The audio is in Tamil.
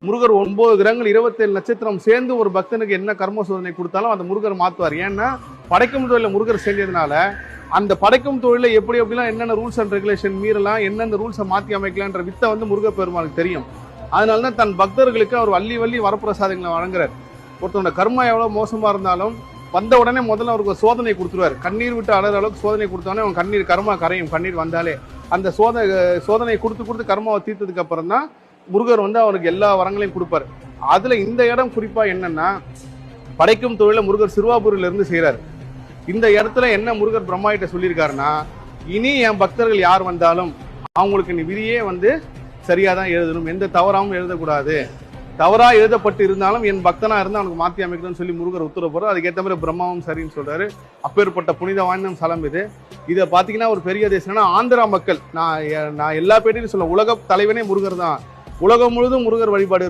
முருகர் 9 கிரகங்கள் 27 நட்சத்திரம் சேர்ந்து ஒரு பக்தனுக்கு என்ன கர்ம சோதனை கொடுத்தாலும் அந்த முருகர் மாத்துவார். ஏன்னா படைக்கும் தொழில முருகர் செஞ்சதுனால அந்த படைக்கும் தொழில எப்படிலாம் என்னென்ன ரூல்ஸ் அண்ட் ரெகுலேஷன் மீறலாம், என்னென்ன ரூல்ஸை மாற்றி அமைக்கலான்ற வித்தை முருகர் பெருமானுக்கு தெரியும். அதனால தான் தன் பக்தர்களுக்கு அவர் வள்ளி வரப்பிரசாதங்களை வழங்குறார். ஒருத்தனோட கர்மா எவ்வளவு மோசமா இருந்தாலும் வந்த உடனே முதல்ல அவருக்கு சோதனை கொடுத்துருவார். கண்ணீர் விட்டு அழற அளவுக்கு சோதனை கொடுத்தோடனே அவன் கண்ணீர் கர்மா கரையும். கண்ணீர் வந்தாலே அந்த சோதனை கொடுத்து கர்மாவை தீர்த்ததுக்கு அப்புறம் தான் முருகர் அவனுக்கு எல்லா வரங்களையும் கொடுப்பார். அதுல இந்த இடம் குறிப்பா என்னன்னா, படைக்கும் தொழில முருகர் சிறுவாபூரில இருந்து செய்யறாரு. இந்த இடத்துல என்ன முருகர் பிரம்மாயிட்ட சொல்லியிருக்காருன்னா, இனி என் பக்தர்கள் யார் வந்தாலும் அவங்களுக்கு நீ விதியே சரியா தான் எழுதணும், எந்த தவறாவும் எழுதக்கூடாது, தவறா எழுதப்பட்டு இருந்தாலும் என் பக்தனா இருந்து அவனுக்கு மாற்றி அமைக்கணும்னு சொல்லி முருகர் உத்தரவு போறாரு. அதுக்கேற்ற மாதிரி பிரம்மாவும் சரின்னு சொல்றாரு. அப்பேற்பட்ட புனித வாய்ந்த ஸ்தலம் இது. இதை பாத்தீங்கன்னா ஒரு பெரிய தேசம்னா ஆந்திரா மக்கள், நான் எல்லா பேட்டையும் சொல்ல, உலக தலைவனே முருகர் தான். உலகம் முழுதும் முருகர் வழிபாடு